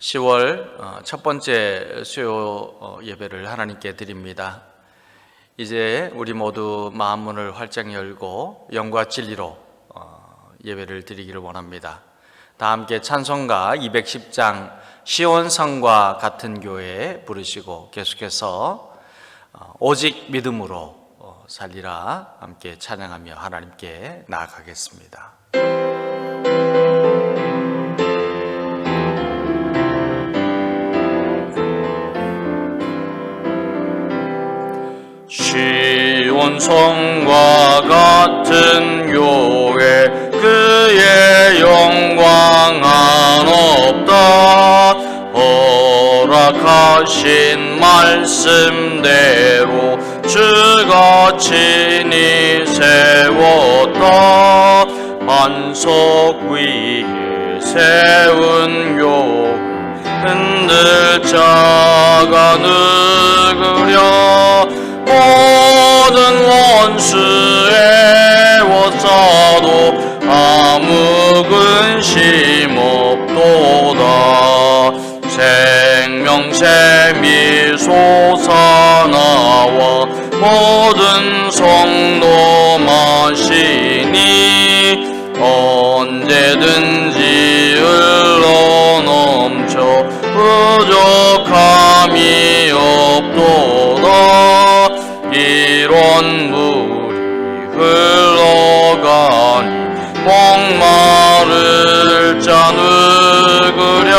10월 첫 번째 수요 예배를 하나님께 드립니다. 이제 우리 모두 마음 문을 활짝 열고 영과 진리로 예배를 드리기를 원합니다. 다 함께 찬송가 210장 시온성과 같은 교회 부르시고 계속해서 오직 믿음으로 살리라 함께 찬양하며 하나님께 나아가겠습니다. 시온성과 같은 교회 그의 영광은 없다. 허락하신 말씀대로 주가 친히 세웠다. 반석 위에 세운 교회 흔들 자가 누구랴. 모든 원수의 워싸도 아무 근심 없도다. 생명샘이 솟아나와 모든 성도 마시니 언제든지 흘러넘쳐 부족함이 없도다. 이런 물이 흘러가니 목마를 자 누구랴.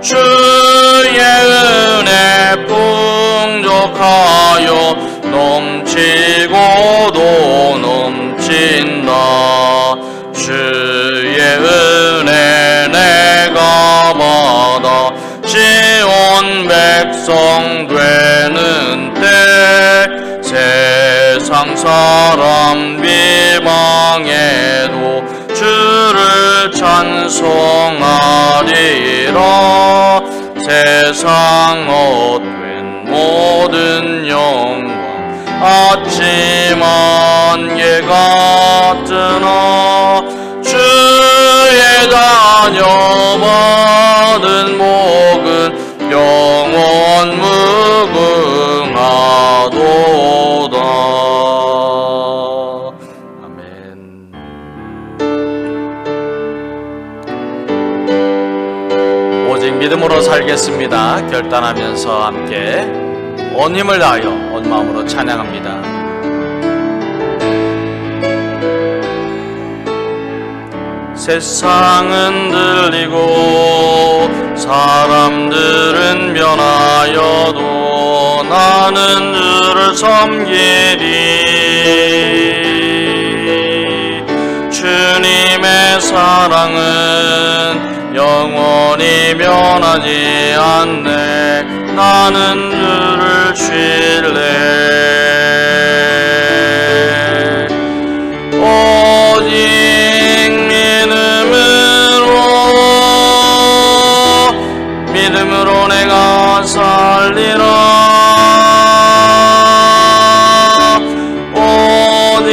주의 은혜 풍족하여 넘치고도 넘친다. 주의 은혜 내가 받아 시온 백성 되는 때 세상 사람 비방해도 주를 찬송하리라. 세상 얻된 모든 영광 아침 안개 같으나 주의 다녀받은 복은 영원 무궁하도다. 아멘. 오직 믿음으로 살겠습니다 결단하면서 함께 온 힘을 다하여 온 마음으로 찬양합니다. 세상은 들리고 사람들은 변하여도 나는 주를 섬기리. 주님의 사랑은 영원히 변하지 않네. 나는 주를 신뢰. 오직 믿음으로 내가 살리라. 오직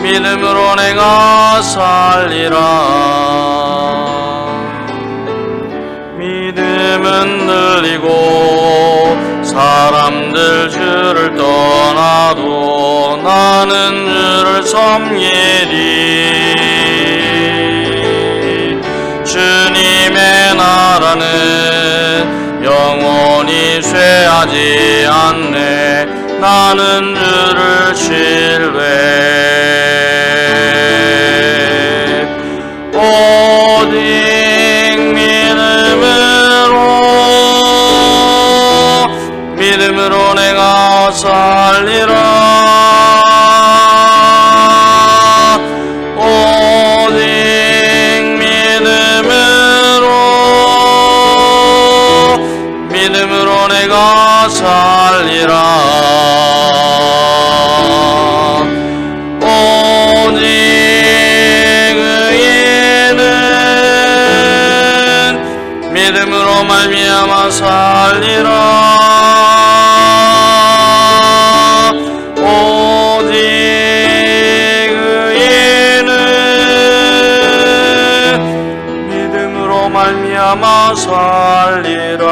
믿음으로 내가 살리라. 믿음은 늘리고 사람들 주를 떠나도 나는 주를 섬기리. 주님의 나라는 영원히 쇠하지 않네. 나는 주를 신뢰. 오직 믿음으로 내가 살리라. 믿음으로 내가 살리라. 오직 의인은 믿음으로 말미암아 살리라. 오직 의인은 말미암아 살리라.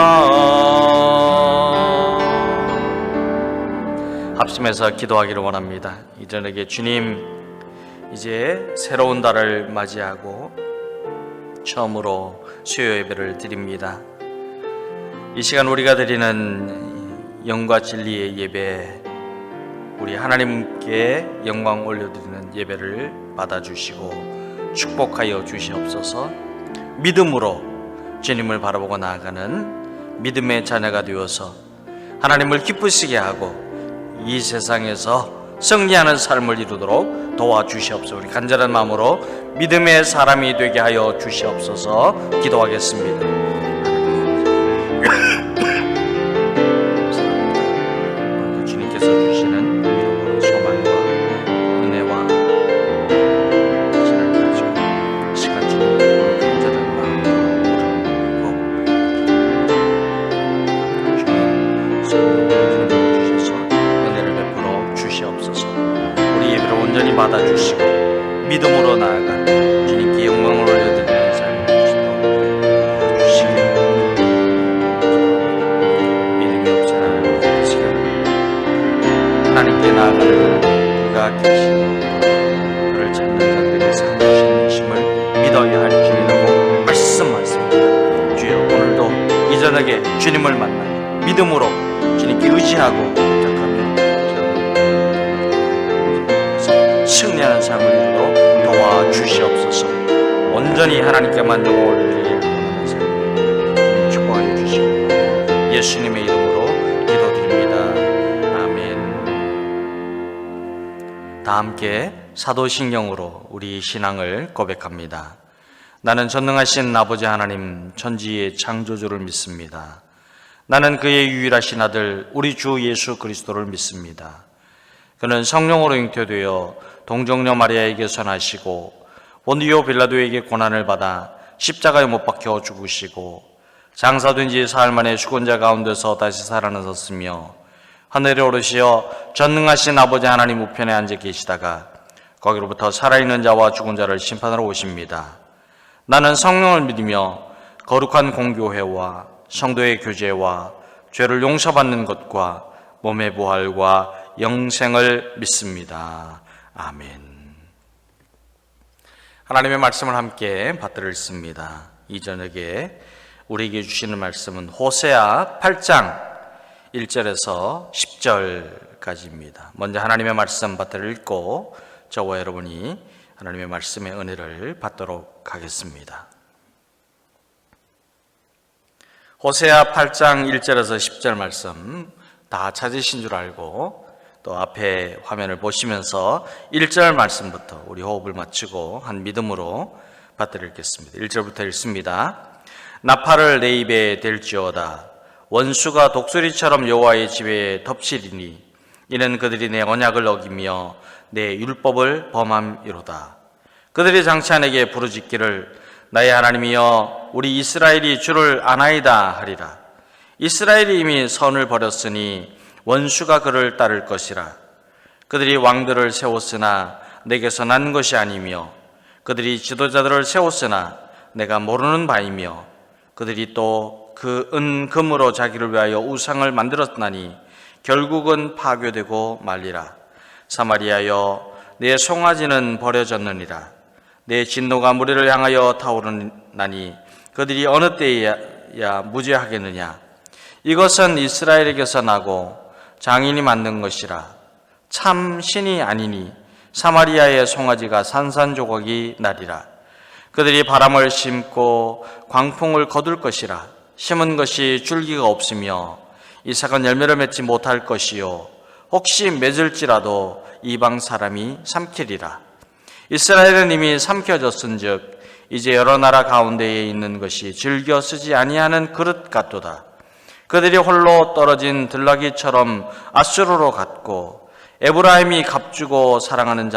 합심해서 기도하기를 원합니다. 이 저녁에 주님, 이제 새로운 달을 맞이하고 처음으로 수요 예배를 드립니다. 이 시간 우리가 드리는 영과 진리의 예배, 우리 하나님께 영광 올려드리는 예배를 받아주시고 축복하여 주시옵소서. 믿음으로 주님을 바라보고 나아가는 믿음의 자녀가 되어서 하나님을 기쁘시게 하고 이 세상에서 승리하는 삶을 이루도록 도와주시옵소서. 우리 간절한 마음으로 믿음의 사람이 되게 하여 주시옵소서. 기도하겠습니다. 주님께서 주시는 위로와 소망과 은혜와 신을 가지고 시간 주님께 간절한 마음으로 주님 성령을 주셔서 은혜를 베풀어 주시옵소서. 우리 예배를 온전히 받아주시고 믿음으로 나아가 주님께 영광을 올려드리는 삶을 주시기를 믿음이 없으나 하나님께 나아가는 그가 계시고 그를 찾는 자들에게 상 주시는 힘을 믿어야 할 주님의 말씀입니다. 주여, 오늘도 이 저녁에 주님을 만나 믿음으로 주님께 의지하고 부탁하며 승리하는 삶을 이루도록 도와주시옵소서. 온전히 하나님께만 영광을 올리기를 원하는 삶 축복하여 주시고 예수님의 이름으로 기도드립니다. 다 함께 사도신경으로 우리 신앙을 고백합니다. 나는 전능하신 아버지 하나님 천지의 창조주를 믿습니다. 나는 그의 유일하신 아들 우리 주 예수 그리스도를 믿습니다. 그는 성령으로 잉태되어 동정녀 마리아에게 선하시고 본디오 빌라도에게 고난을 받아 십자가에 못 박혀 죽으시고 장사된 지 사흘 만에 죽은 자 가운데서 다시 살아나셨으며 하늘에 오르시어 전능하신 아버지 하나님 우편에 앉아 계시다가 거기로부터 살아있는 자와 죽은 자를 심판하러 오십니다. 나는 성령을 믿으며 거룩한 공교회와 성도의 교제와 죄를 용서받는 것과 몸의 부활과 영생을 믿습니다. 아멘. 하나님의 말씀을 함께 받들어 읽습니다. 이 저녁에 우리에게 주시는 말씀은 호세아 8장 1절에서 10절까지입니다. 먼저 하나님의 말씀 받들어 읽고 저와 여러분이 하나님의 말씀의 은혜를 받도록 하겠습니다. 호세아 8장 1절에서 10절 말씀 다 찾으신 줄 알고 또 앞에 화면을 보시면서 1절 말씀부터 우리 호흡을 맞추고 한 믿음으로 받들어 읽겠습니다. 1절부터 읽습니다. 나팔을 내 입에 댈지어다. 원수가 독수리처럼 여호와의 집에 덮치리니 이는 그들이 내 언약을 어기며 내 율법을 범함이로다. 그들이 장차 내게 부르짖기를 나의 하나님이여 우리 이스라엘이 주를 아나이다 하리라. 이스라엘이 이미 선을 버렸으니 원수가 그를 따를 것이라. 그들이 왕들을 세웠으나 내게서 난 것이 아니며 그들이 지도자들을 세웠으나 내가 모르는 바이며 그들이 또 그 은금으로 자기를 위하여 우상을 만들었나니 결국은 파괴되고 말리라. 사마리아여 내 송아지는 버려졌느니라. 내 진노가 무리를 향하여 타오르나니 그들이 어느 때에야 무죄하겠느냐. 이것은 이스라엘에게서 나고 장인이 만든 것이라. 참 신이 아니니 사마리아의 송아지가 산산조각이 나리라. 그들이 바람을 심고 광풍을 거둘 것이라. 심은 것이 줄기가 없으며 이삭은 열매를 맺지 못할 것이요 혹시 맺을지라도 이방 사람이 삼키리라. 이스라엘은 이미 삼켜졌은즉 이제 여러 나라 가운데에 있는 것이 즐겨 쓰지 아니하는 그릇 같도다. 그들이 홀로 떨어진 들나귀처럼 아수르로 갔고 에브라임이 값주고 사랑하는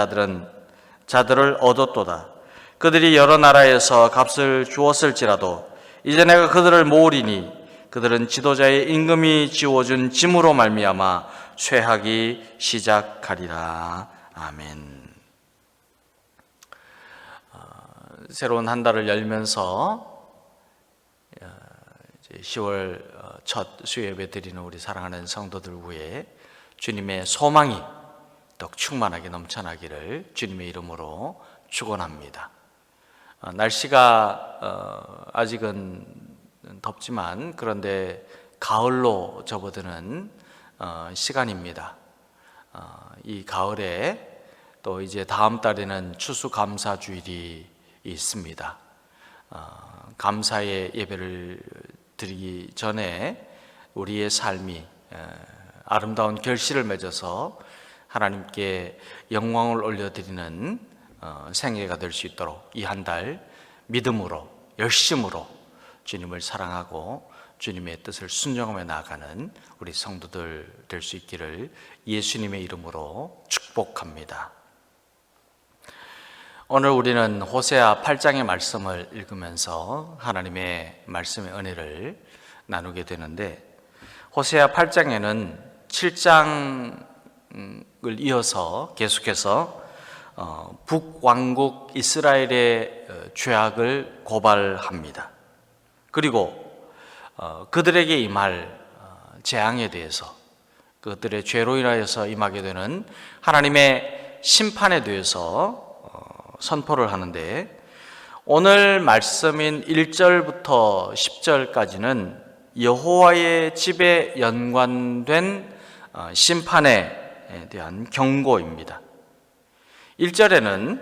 자들을 얻었도다. 그들이 여러 나라에서 값을 주었을지라도 이제 내가 그들을 모으리니 그들은 지도자의 임금이 지워준 짐으로 말미암아 쇠하기 시작하리라. 아멘. 새로운 한 달을 열면서 10월 첫 수요예배 드리는 우리 사랑하는 성도들 위해 주님의 소망이 더 충만하게 넘쳐나기를 주님의 이름으로 축원합니다. 날씨가 아직은 덥지만 그런데 가을로 접어드는 시간입니다. 이 가을에 또 이제 다음 달에는 추수감사주일이 있습니다. 감사의 예배를 드리기 전에 우리의 삶이 아름다운 결실을 맺어서 하나님께 영광을 올려드리는 생애가 될 수 있도록 이 한 달 믿음으로 열심으로 주님을 사랑하고 주님의 뜻을 순종하며 나아가는 우리 성도들 될 수 있기를 예수님의 이름으로 축복합니다. 오늘 우리는 호세아 8장의 말씀을 읽으면서 하나님의 말씀의 은혜를 나누게 되는데, 호세아 8장에는 7장을 이어서 계속해서 북왕국 이스라엘의 죄악을 고발합니다. 그리고 그들에게 임할 재앙에 대해서, 그들의 죄로 인하여서 임하게 되는 하나님의 심판에 대해서 선포를 하는데, 오늘 말씀인 1절부터 10절까지는 여호와의 집에 연관된 심판에 대한 경고입니다. 1절에는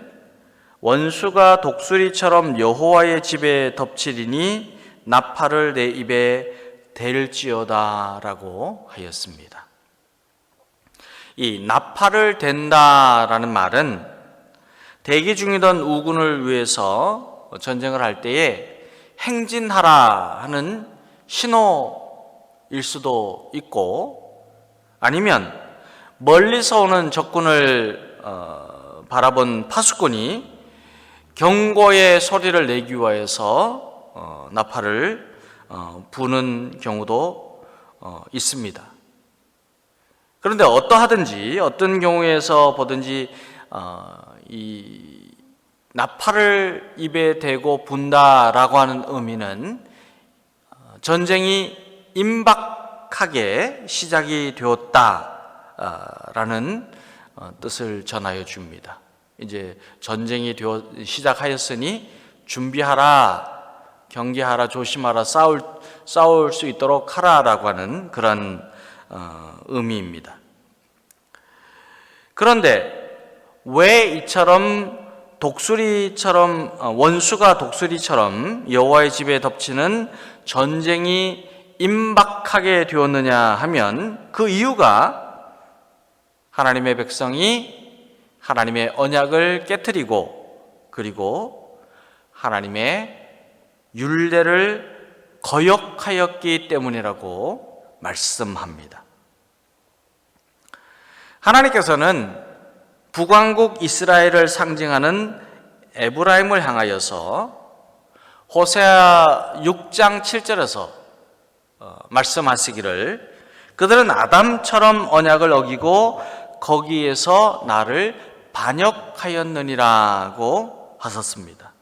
원수가 독수리처럼 여호와의 집에 덮치리니 나팔을 내 입에 댈지어다 라고 하였습니다. 이 나팔을 댄다라는 말은 대기 중이던 우군을 위해서 전쟁을 할 때에 행진하라 하는 신호일 수도 있고, 아니면 멀리서 오는 적군을 바라본 파수꾼이 경고의 소리를 내기 위해서 나팔을 부는 경우도 있습니다. 그런데 어떠하든지 어떤 경우에서 보든지 이 나팔을 입에 대고 분다라고 하는 의미는 전쟁이 임박하게 시작이 되었다라는 뜻을 전하여 줍니다. 이제 전쟁이 시작하였으니 준비하라, 경계하라, 조심하라, 싸울 수 있도록 하라라고 하는 그런 의미입니다. 그런데 왜 이처럼 독수리처럼, 원수가 독수리처럼 여호와의 집에 덮치는 전쟁이 임박하게 되었느냐 하면, 그 이유가 하나님의 백성이 하나님의 언약을 깨트리고 그리고 하나님의 율례를 거역하였기 때문이라고 말씀합니다. 하나님께서는 북왕국 이스라엘을 상징하는 에브라임을 향하여서 호세아 6장 7절에서 말씀하시기를, 그들은 아담처럼 언약을 어기고 거기에서 나를 반역하였느니라고 하셨습니다.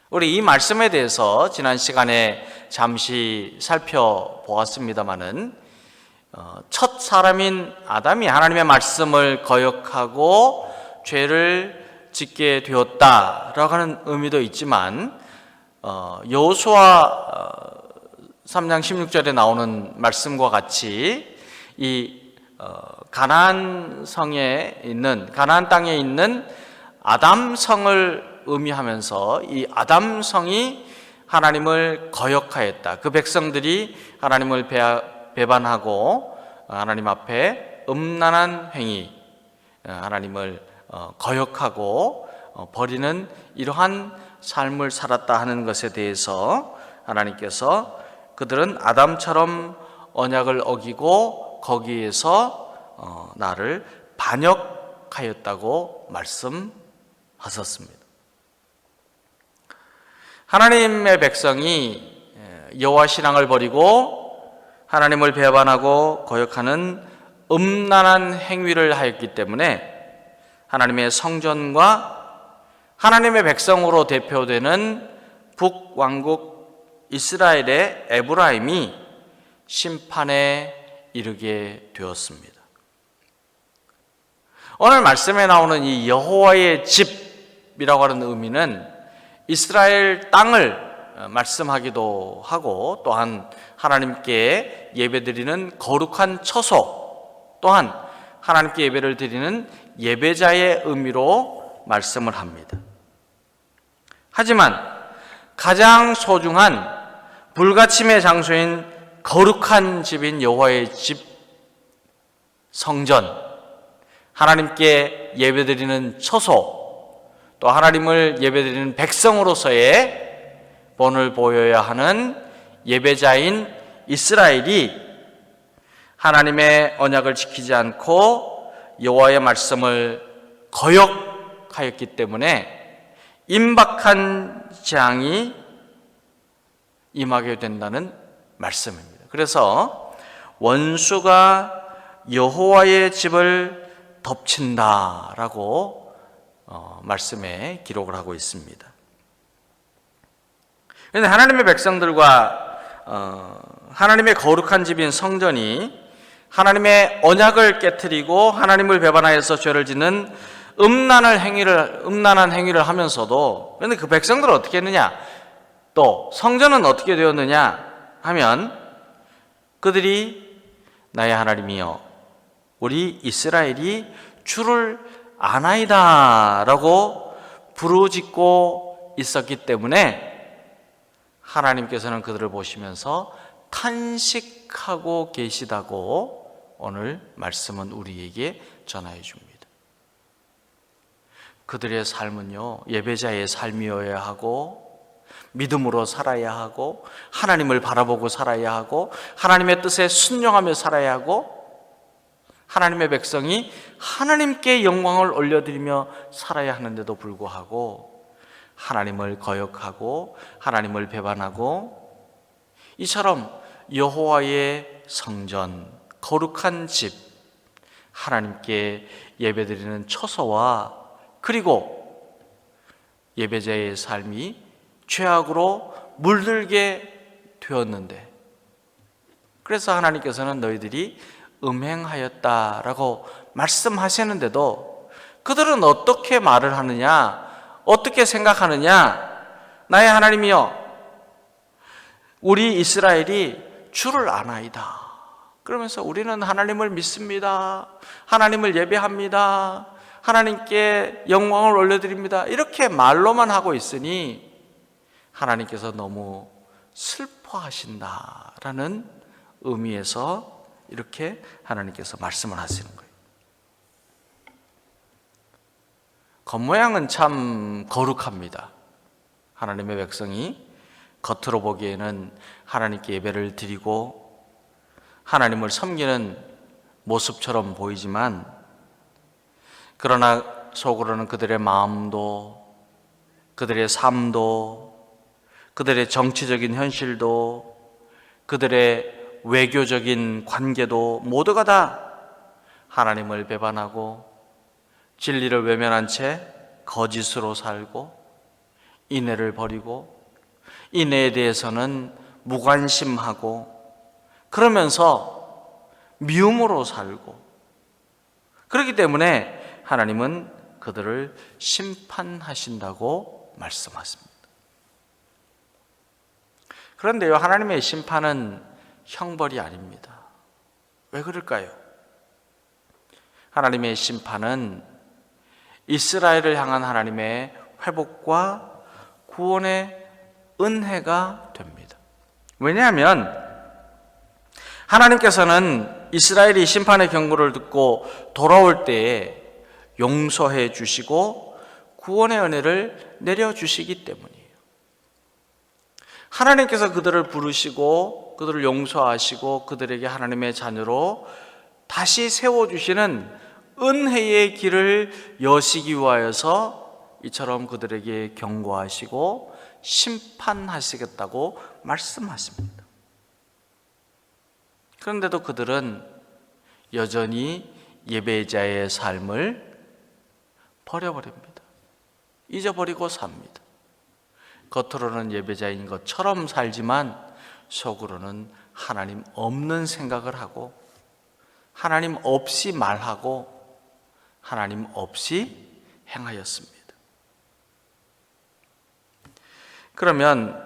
우리 이 말씀에 대해서 지난 시간에 잠시 살펴보았습니다마는, 첫 사람인 아담이 하나님의 말씀을 거역하고 죄를 짓게 되었다라고 하는 의미도 있지만, 여호수아 3장 16절에 나오는 말씀과 같이 이 가나안 땅에 있는 아담성을 의미하면서 이 아담성이 하나님을 거역하였다. 그 백성들이 하나님을 배반하고 하나님 앞에 음란한 행위, 하나님을 거역하고 버리는 이러한 삶을 살았다 하는 것에 대해서 하나님께서 그들은 아담처럼 언약을 어기고 거기에서 나를 반역하였다고 말씀하셨습니다. 하나님의 백성이 여호와 신앙을 버리고 하나님을 배반하고 거역하는 음란한 행위를 하였기 때문에 하나님의 성전과 하나님의 백성으로 대표되는 북왕국 이스라엘의 에브라임이 심판에 이르게 되었습니다. 오늘 말씀에 나오는 이 여호와의 집이라고 하는 의미는 이스라엘 땅을 말씀하기도 하고, 또한 하나님께 예배드리는 거룩한 처소, 또한 하나님께 예배를 드리는 예배자의 의미로 말씀을 합니다. 하지만 가장 소중한 불가침의 장소인 거룩한 집인 여호와의 집, 성전, 하나님께 예배드리는 처소, 또 하나님을 예배드리는 백성으로서의 본을 보여야 하는 예배자인 이스라엘이 하나님의 언약을 지키지 않고 여호와의 말씀을 거역하였기 때문에 임박한 재앙이 임하게 된다는 말씀입니다. 그래서 원수가 여호와의 집을 덮친다라고 말씀에 기록을 하고 있습니다. 그런데 하나님의 백성들과 하나님의 거룩한 집인 성전이 하나님의 언약을 깨트리고 하나님을 배반하여서 죄를 짓는 음란한 행위를 하면서도, 그런데 그 백성들은 어떻게 했느냐, 또 성전은 어떻게 되었느냐 하면, 그들이 나의 하나님이여 우리 이스라엘이 주를 아나이다 라고 부르짖고 있었기 때문에 하나님께서는 그들을 보시면서 탄식하고 계시다고 오늘 말씀은 우리에게 전하여 줍니다. 그들의 삶은요, 예배자의 삶이어야 하고, 믿음으로 살아야 하고, 하나님을 바라보고 살아야 하고, 하나님의 뜻에 순종하며 살아야 하고, 하나님의 백성이 하나님께 영광을 올려드리며 살아야 하는데도 불구하고 하나님을 거역하고 하나님을 배반하고, 이처럼 여호와의 성전, 거룩한 집, 하나님께 예배드리는 처소와 그리고 예배자의 삶이 죄악으로 물들게 되었는데, 그래서 하나님께서는 너희들이 음행하였다라고 말씀하시는데도 그들은 어떻게 말을 하느냐, 어떻게 생각하느냐, 나의 하나님이여 우리 이스라엘이 주를 아나이다, 그러면서 우리는 하나님을 믿습니다, 하나님을 예배합니다, 하나님께 영광을 올려드립니다, 이렇게 말로만 하고 있으니 하나님께서 너무 슬퍼하신다라는 의미에서 이렇게 하나님께서 말씀을 하시는 거예요. 겉모양은 참 거룩합니다. 하나님의 백성이 겉으로 보기에는 하나님께 예배를 드리고 하나님을 섬기는 모습처럼 보이지만, 그러나 속으로는 그들의 마음도, 그들의 삶도, 그들의 정치적인 현실도, 그들의 외교적인 관계도 모두가 다 하나님을 배반하고 진리를 외면한 채 거짓으로 살고, 인애를 버리고 인애에 대해서는 무관심하고, 그러면서 미움으로 살고, 그렇기 때문에 하나님은 그들을 심판하신다고 말씀하십니다. 그런데요, 하나님의 심판은 형벌이 아닙니다. 왜 그럴까요? 하나님의 심판은 이스라엘을 향한 하나님의 회복과 구원의 은혜가 됩니다. 왜냐하면 하나님께서는 이스라엘이 심판의 경고를 듣고 돌아올 때에 용서해 주시고 구원의 은혜를 내려주시기 때문이에요. 하나님께서 그들을 부르시고 그들을 용서하시고 그들에게 하나님의 자녀로 다시 세워주시는 은혜의 길을 여시기 위하여서 이처럼 그들에게 경고하시고 심판하시겠다고 말씀하십니다. 그런데도 그들은 여전히 예배자의 삶을 버려버립니다. 잊어버리고 삽니다. 겉으로는 예배자인 것처럼 살지만 속으로는 하나님 없는 생각을 하고 하나님 없이 말하고 하나님 없이 행하였습니다. 그러면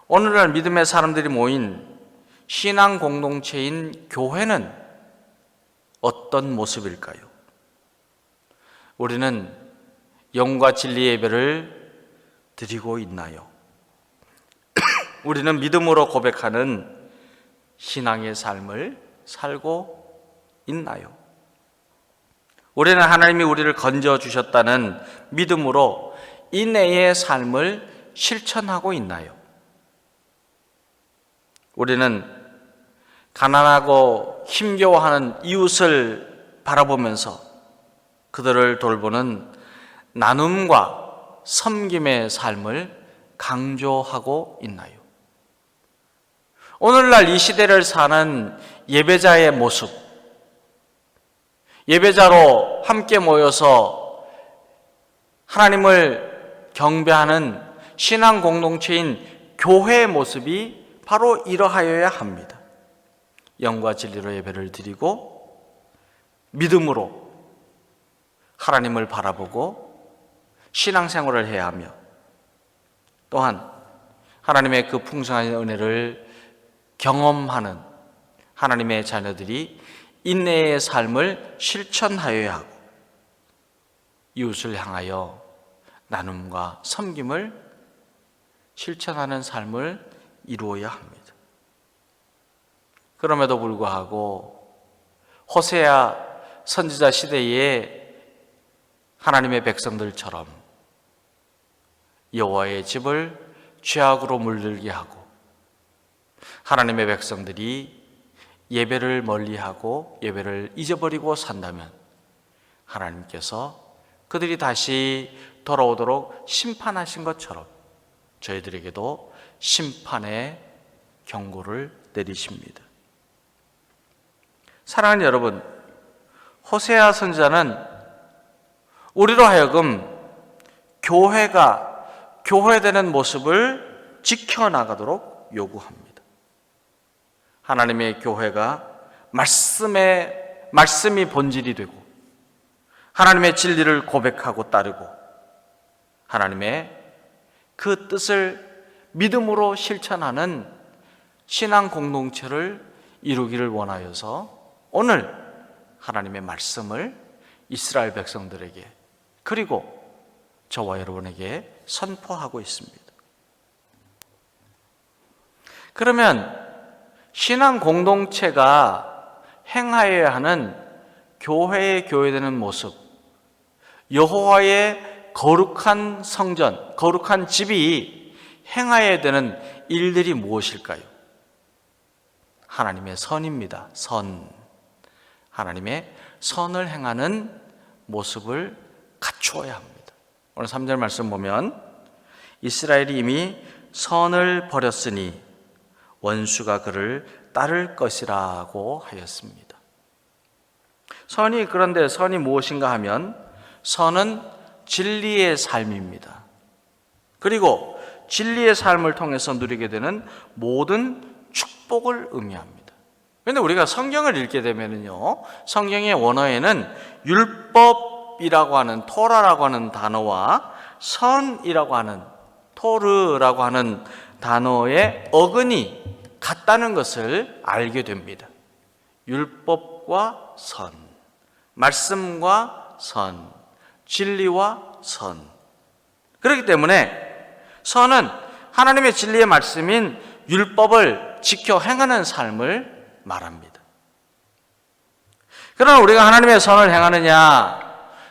오늘날 믿음의 사람들이 모인 신앙 공동체인 교회는 어떤 모습일까요? 우리는 영과 진리 예배를 드리고 있나요? 우리는 믿음으로 고백하는 신앙의 삶을 살고 있나요? 우리는 하나님이 우리를 건져주셨다는 믿음으로 인내의 삶을 실천하고 있나요? 우리는 가난하고 힘겨워하는 이웃을 바라보면서 그들을 돌보는 나눔과 섬김의 삶을 강조하고 있나요? 오늘날 이 시대를 사는 예배자의 모습, 예배자로 함께 모여서 하나님을 경배하는 신앙 공동체인 교회의 모습이 바로 이러하여야 합니다. 영과 진리로 예배를 드리고 믿음으로 하나님을 바라보고 신앙생활을 해야 하며 또한 하나님의 그 풍성한 은혜를 경험하는 하나님의 자녀들이 인내의 삶을 실천하여야 하고 이웃을 향하여 나눔과 섬김을 실천하는 삶을 이루어야 합니다. 그럼에도 불구하고 호세아 선지자 시대에 하나님의 백성들처럼 여호와의 집을 죄악으로 물들게 하고 하나님의 백성들이 예배를 멀리하고 예배를 잊어버리고 산다면 하나님께서 그들이 다시 돌아오도록 심판하신 것처럼 저희들에게도 심판의 경고를 내리십니다. 사랑하는 여러분, 호세아 선지자는 우리로 하여금 교회가 교회되는 모습을 지켜나가도록 요구합니다. 하나님의 교회가 말씀이 본질이 되고 하나님의 진리를 고백하고 따르고 하나님의 그 뜻을 믿음으로 실천하는 신앙 공동체를 이루기를 원하여서 오늘 하나님의 말씀을 이스라엘 백성들에게 그리고 저와 여러분에게 선포하고 있습니다. 그러면 신앙 공동체가 행하여야 하는 교회의 교회되는 모습, 여호와의 거룩한 성전, 거룩한 집이 행하여야 되는 일들이 무엇일까요? 하나님의 선입니다. 선. 하나님의 선을 행하는 모습을 갖추어야 합니다. 오늘 3절 말씀 보면 이스라엘이 이미 선을 버렸으니 원수가 그를 따를 것이라고 하였습니다. 그런데 선이 무엇인가 하면 선은 진리의 삶입니다. 그리고 진리의 삶을 통해서 누리게 되는 모든 축복을 의미합니다. 그런데 우리가 성경을 읽게 되면요, 성경의 원어에는 율법이라고 하는 토라라고 하는 단어와 선이라고 하는 토르라고 하는 단어의 어근이 같다는 것을 알게 됩니다. 율법과 선, 말씀과 선, 진리와 선. 그렇기 때문에 선은 하나님의 진리의 말씀인 율법을 지켜 행하는 삶을 말합니다. 그러나 우리가 하나님의 선을 행하느냐,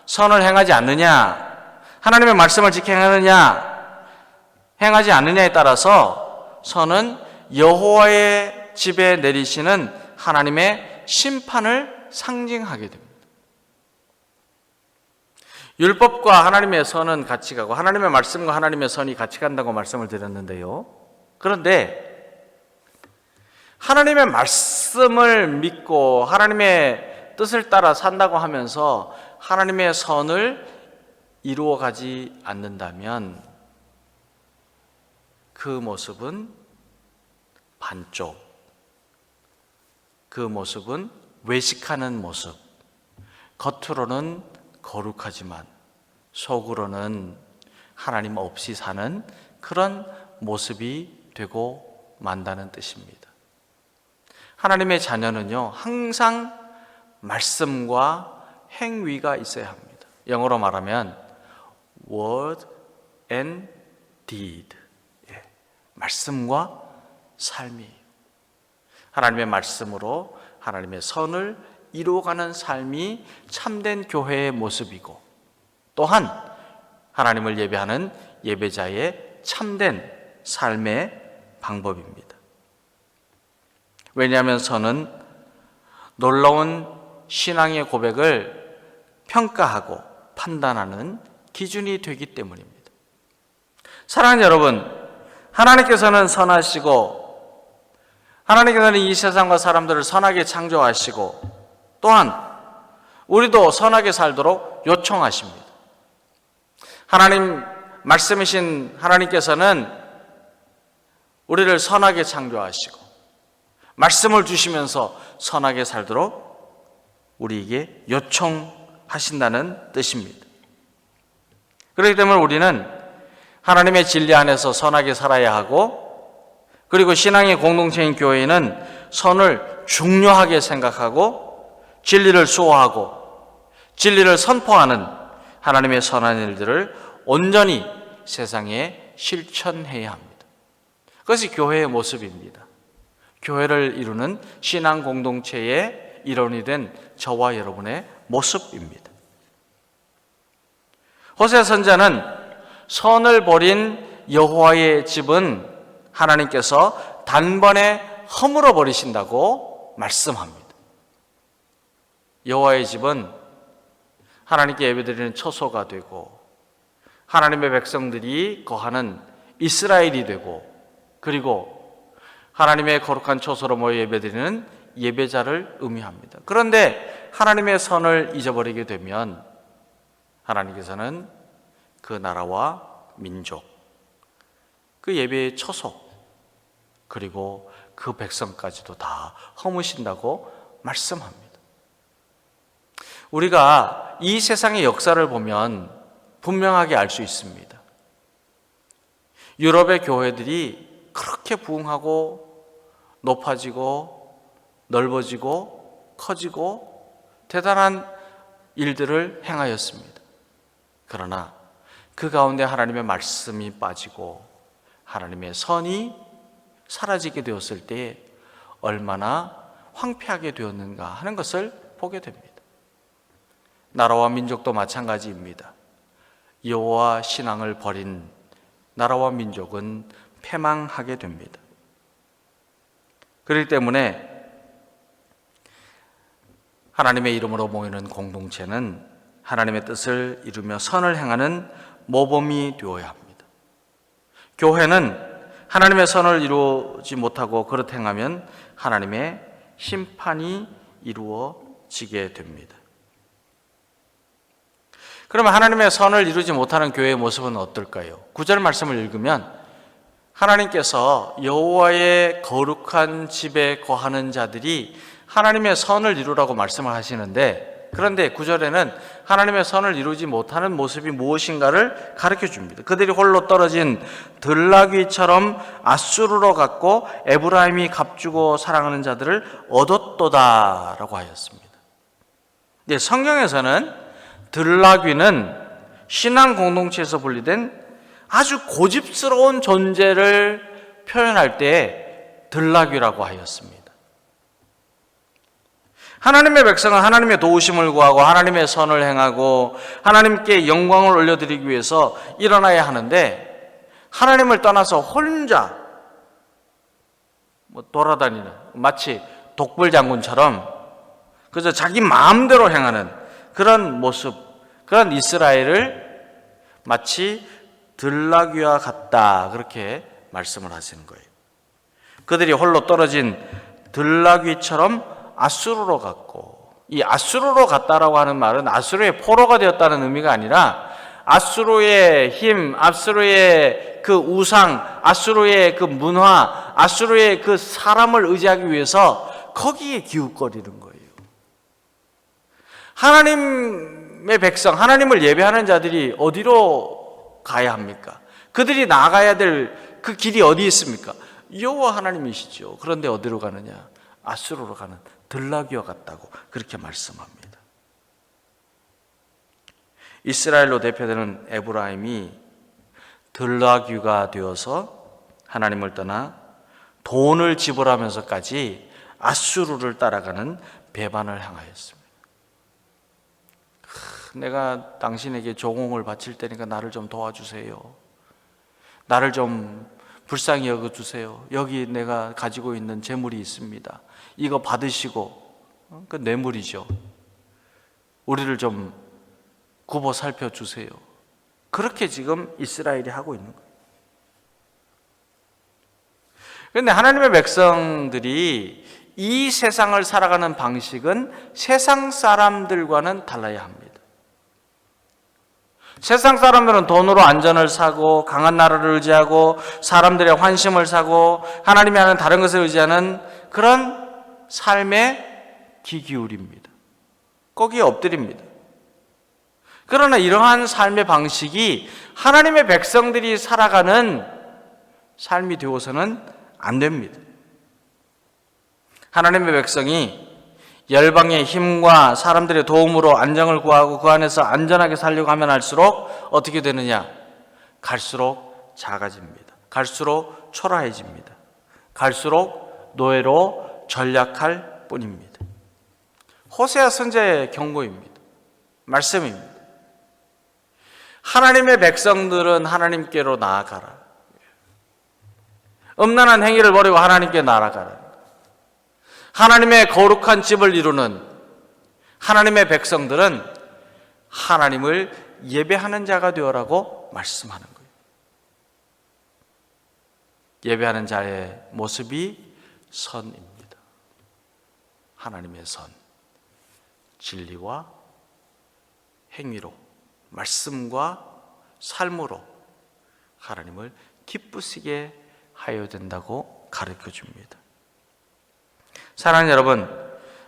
선을 행하지 않느냐, 하나님의 말씀을 지켜 행하느냐, 행하지 않느냐에 따라서 선은 여호와의 집에 내리시는 하나님의 심판을 상징하게 됩니다. 율법과 하나님의 선은 같이 가고 하나님의 말씀과 하나님의 선이 같이 간다고 말씀을 드렸는데요. 그런데 하나님의 말씀을 믿고 하나님의 뜻을 따라 산다고 하면서 하나님의 선을 이루어가지 않는다면 그 모습은 반쪽, 그 모습은 외식하는 모습, 겉으로는 거룩하지만 속으로는 하나님 없이 사는 그런 모습이 되고 만다는 뜻입니다. 하나님의 자녀는요, 항상 말씀과 행위가 있어야 합니다. 영어로 말하면 word and deed, 말씀과 삶이에요. 하나님의 말씀으로 하나님의 선을 이루어가는 삶이 참된 교회의 모습이고, 또한 하나님을 예배하는 예배자의 참된 삶의 방법입니다. 왜냐하면 선은 놀라운 신앙의 고백을 평가하고 판단하는 기준이 되기 때문입니다. 사랑하는 여러분, 하나님께서는 선하시고 하나님께서는 이 세상과 사람들을 선하게 창조하시고 또한 우리도 선하게 살도록 요청하십니다. 하나님 말씀이신 하나님께서는 우리를 선하게 창조하시고 말씀을 주시면서 선하게 살도록 우리에게 요청하신다는 뜻입니다. 그렇기 때문에 우리는 하나님의 진리 안에서 선하게 살아야 하고, 그리고 신앙의 공동체인 교회는 선을 중요하게 생각하고 진리를 수호하고 진리를 선포하는 하나님의 선한 일들을 온전히 세상에 실천해야 합니다. 그것이 교회의 모습입니다. 교회를 이루는 신앙 공동체의 일원이 된 저와 여러분의 모습입니다. 호세아 선지자는 선을 버린 여호와의 집은 하나님께서 단번에 허물어 버리신다고 말씀합니다. 여호와의 집은 하나님께 예배드리는 처소가 되고 하나님의 백성들이 거하는 이스라엘이 되고, 그리고 하나님의 거룩한 처소로 모여 예배드리는 예배자를 의미합니다. 그런데 하나님의 선을 잊어버리게 되면 하나님께서는 그 나라와 민족, 그 예배의 처소, 그리고 그 백성까지도 다 허무신다고 말씀합니다. 우리가 이 세상의 역사를 보면 분명하게 알 수 있습니다. 유럽의 교회들이 그렇게 부흥하고 높아지고 넓어지고 커지고 대단한 일들을 행하였습니다. 그러나 그 가운데 하나님의 말씀이 빠지고 하나님의 선이 사라지게 되었을 때 얼마나 황폐하게 되었는가 하는 것을 보게 됩니다. 나라와 민족도 마찬가지입니다. 여호와 신앙을 버린 나라와 민족은 패망하게 됩니다. 그렇기 때문에 하나님의 이름으로 모이는 공동체는 하나님의 뜻을 이루며 선을 행하는 모범이 되어야 합니다. 교회는 하나님의 선을 이루지 못하고 그렇게 행하면 하나님의 심판이 이루어지게 됩니다. 그러면 하나님의 선을 이루지 못하는 교회의 모습은 어떨까요? 9절 말씀을 읽으면 하나님께서 여호와의 거룩한 집에 거하는 자들이 하나님의 선을 이루라고 말씀을 하시는데, 그런데 9절에는 하나님의 선을 이루지 못하는 모습이 무엇인가를 가르쳐 줍니다. 그들이 홀로 떨어진 들나귀처럼 앗수르로 갔고 에브라임이 값주고 사랑하는 자들을 얻었도다 라고 하였습니다. 네, 성경에서는 들나귀는 신앙 공동체에서 분리된 아주 고집스러운 존재를 표현할 때 들나귀라고 하였습니다. 하나님의 백성은 하나님의 도우심을 구하고 하나님의 선을 행하고 하나님께 영광을 올려드리기 위해서 일어나야 하는데, 하나님을 떠나서 혼자 돌아다니는, 마치 독불장군처럼 그저 자기 마음대로 행하는 그런 모습, 그런 이스라엘을 마치 들나귀와 같다, 그렇게 말씀을 하시는 거예요. 그들이 홀로 떨어진 들나귀처럼 앗수르로 갔고, 이 앗수르로 갔다라고 하는 말은 앗수르의 포로가 되었다는 의미가 아니라 아수르의 힘, 아수르의 그 우상, 아수르의 그 문화, 아수르의 그 사람을 의지하기 위해서 거기에 기웃거리는 거예요. 하나님의 백성, 하나님을 예배하는 자들이 어디로 가야 합니까? 그들이 나아가야 될 그 길이 어디 있습니까? 여호와 하나님이시죠. 그런데 어디로 가느냐? 아수르로 가는 들나귀와 같다고 그렇게 말씀합니다. 이스라엘로 대표되는 에브라임이 들나귀가 되어서 하나님을 떠나 돈을 지불하면서까지 아수르를 따라가는 배반을 향하였습니다. 내가 당신에게 조공을 바칠 테니까 나를 좀 도와주세요. 나를 좀 불쌍히 여겨주세요. 여기 내가 가지고 있는 재물이 있습니다. 이거 받으시고, 그 뇌물이죠. 우리를 좀 굽어 살펴주세요. 그렇게 지금 이스라엘이 하고 있는 거예요. 그런데 하나님의 백성들이 이 세상을 살아가는 방식은 세상 사람들과는 달라야 합니다. 세상 사람들은 돈으로 안전을 사고 강한 나라를 의지하고 사람들의 환심을 사고 하나님이 하는 다른 것을 의지하는 그런 삶에 귀 기울입니다. 거기에 엎드립니다. 그러나 이러한 삶의 방식이 하나님의 백성들이 살아가는 삶이 되어서는 안 됩니다. 하나님의 백성이 열방의 힘과 사람들의 도움으로 안정을 구하고 그 안에서 안전하게 살려고 하면 할수록 어떻게 되느냐? 갈수록 작아집니다. 갈수록 초라해집니다. 갈수록 노예로 전락할 뿐입니다. 호세아 선지자의 경고입니다. 말씀입니다. 하나님의 백성들은 하나님께로 나아가라. 음란한 행위를 버리고 하나님께 나아가라. 하나님의 거룩한 집을 이루는 하나님의 백성들은 하나님을 예배하는 자가 되어라고 말씀하는 거예요. 예배하는 자의 모습이 선입니다. 하나님의 선, 진리와 행위로, 말씀과 삶으로 하나님을 기쁘시게 하여야 된다고 가르쳐 줍니다. 사랑하는 여러분,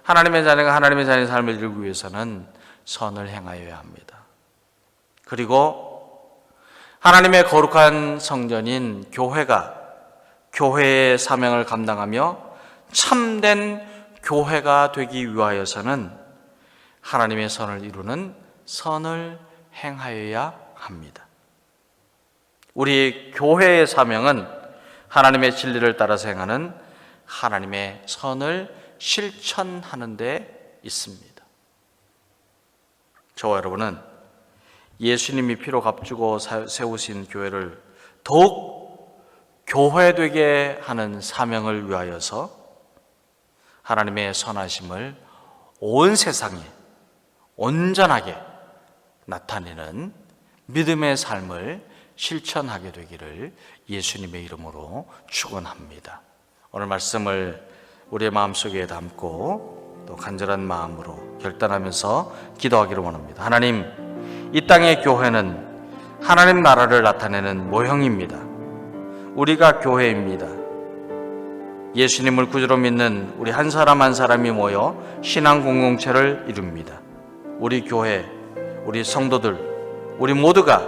하나님의 자녀가 하나님의 자녀의 삶을 이루기 위해서는 선을 행하여야 합니다. 그리고 하나님의 거룩한 성전인 교회가 교회의 사명을 감당하며 참된 교회가 되기 위하여서는 하나님의 선을 이루는 선을 행하여야 합니다. 우리 교회의 사명은 하나님의 진리를 따라서 행하는 하나님의 선을 실천하는 데 있습니다. 저와 여러분은 예수님이 피로 값주고 세우신 교회를 더욱 교회되게 하는 사명을 위하여서 하나님의 선하심을 온 세상에 온전하게 나타내는 믿음의 삶을 실천하게 되기를 예수님의 이름으로 축원합니다. 오늘 말씀을 우리의 마음속에 담고 또 간절한 마음으로 결단하면서 기도하기를 원합니다. 하나님, 이 땅의 교회는 하나님 나라를 나타내는 모형입니다. 우리가 교회입니다. 예수님을 구주로 믿는 우리 한 사람 한 사람이 모여 신앙 공동체를 이룹니다. 우리 교회, 우리 성도들, 우리 모두가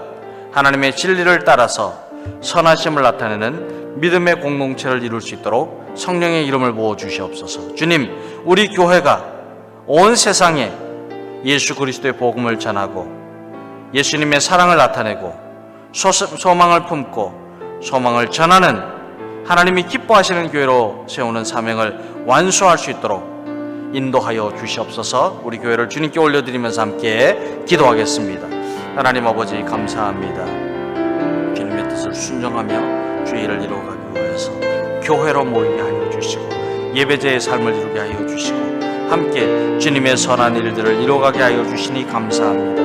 하나님의 진리를 따라서 선하심을 나타내는 믿음의 공동체를 이룰 수 있도록 성령의 이름을 부어 주시옵소서. 주님, 우리 교회가 온 세상에 예수 그리스도의 복음을 전하고 예수님의 사랑을 나타내고 소망을 품고 소망을 전하는 하나님이 기뻐하시는 교회로 세우는 사명을 완수할 수 있도록 인도하여 주시옵소서. 우리 교회를 주님께 올려드리면서 함께 기도하겠습니다. 하나님 아버지, 감사합니다. 주님의 뜻을 순종하며 주의 일을 이루어가기 위해서 교회로 모이게 하여 주시고 예배자의 삶을 이루게 하여 주시고 함께 주님의 선한 일들을 이루어가게 하여 주시니 감사합니다.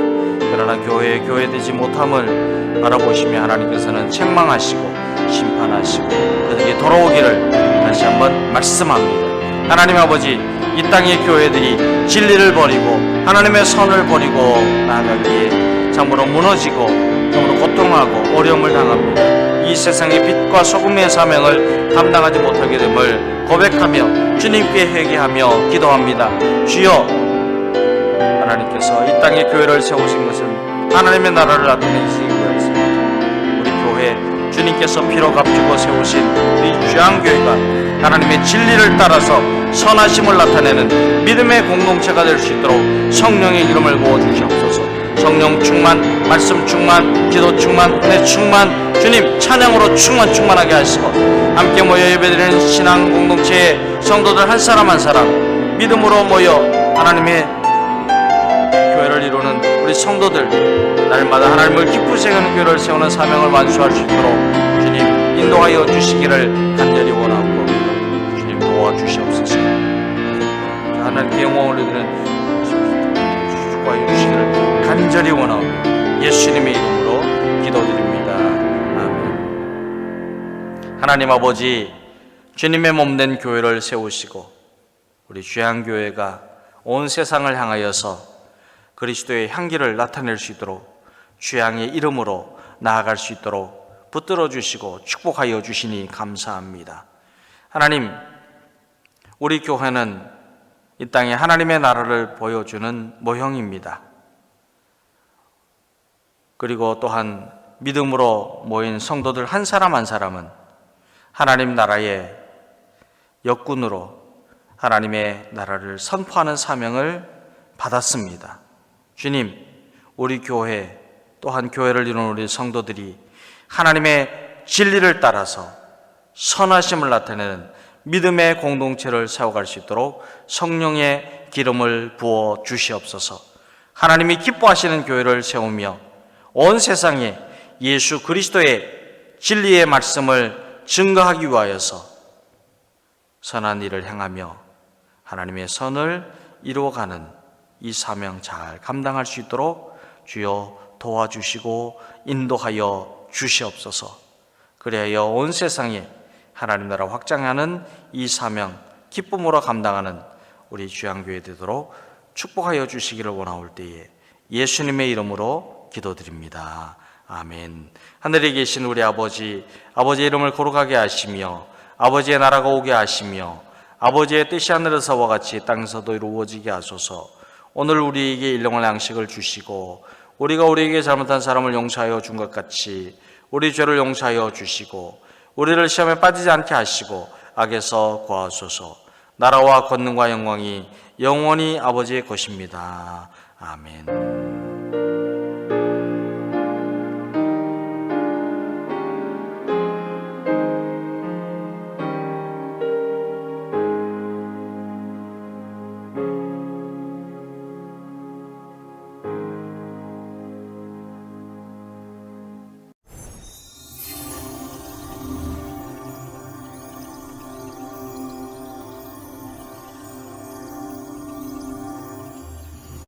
그러나 교회되지 못함을 바라보시며 하나님께서는 책망하시고 심판하시고 그들에게 돌아오기를 다시 한번 말씀합니다. 하나님 아버지, 이 땅의 교회들이 진리를 버리고 하나님의 선을 버리고 나아가기에 참으로 무너지고 참으로 고통하고 어려움을 당합니다. 이 세상의 빛과 소금의 사명을 감당하지 못하게 됨을 고백하며 주님께 회개하며 기도합니다. 주여, 하나님께서 이 땅에 교회를 세우신 것은 하나님의 나라를 나타내시기 위하였습니다. 우리 교회 주님께서 피로 값주고 세우신 우리 주양교회가 하나님의 진리를 따라서 선하심을 나타내는 믿음의 공동체가 될 수 있도록 성령의 기름을 부어주시옵소서. 성령 충만, 말씀 충만, 기도 충만, 은혜 충만, 주님 찬양으로 충만하게 하시고 함께 모여 예배드리는 신앙 공동체의 성도들 한 사람 한 사람 믿음으로 모여 하나님의 교회를 이루는 우리 성도들, 날마다 하나님을 기쁘시게 하는 교회를 세우는 사명을 완수할 수 있도록 주님 인도하여 주시기를 간절히 원하고 주님 도와주시옵소서. 하나님께 영광을 드리는 축복하여 주시기를 간절히 원하오며 예수님의 이름으로 기도드립니다. 아멘. 하나님 아버지, 주님의 몸된 교회를 세우시고 우리 주양교회가 온 세상을 향하여서 그리스도의 향기를 나타낼 수 있도록 주양의 이름으로 나아갈 수 있도록 붙들어 주시고 축복하여 주시니 감사합니다. 하나님, 우리 교회는 이 땅에 하나님의 나라를 보여주는 모형입니다. 그리고 또한 믿음으로 모인 성도들 한 사람 한 사람은 하나님 나라의 역군으로 하나님의 나라를 선포하는 사명을 받았습니다. 주님, 우리 교회 또한 교회를 이루는 우리 성도들이 하나님의 진리를 따라서 선하심을 나타내는 믿음의 공동체를 세워갈 수 있도록 성령의 기름을 부어 주시옵소서. 하나님이 기뻐하시는 교회를 세우며 온 세상에 예수 그리스도의 진리의 말씀을 증거하기 위하여서 선한 일을 행하며 하나님의 선을 이루어가는 이 사명 잘 감당할 수 있도록 주여 도와주시고 인도하여 주시옵소서. 그리하여 온 세상에 하나님 나라 확장하는 이 사명 기쁨으로 감당하는 우리 주양교회 되도록 축복하여 주시기를 원하올 때에 예수님의 이름으로 기도드립니다. 아멘. 하늘에 계신 우리 아버지, 아버지의 이름을 거룩하게 하시며 아버지의 나라가 오게 하시며 아버지의 뜻이 하늘에서와 같이 땅에서도 이루어지게 하소서. 오늘 우리에게 일용할 양식을 주시고 우리가 우리에게 잘못한 사람을 용서하여 준 것 같이 우리 죄를 용서하여 주시고 우리를 시험에 빠지지 않게 하시고 악에서 구하소서. 나라와 권능과 영광이 영원히 아버지의 것입니다. 아멘.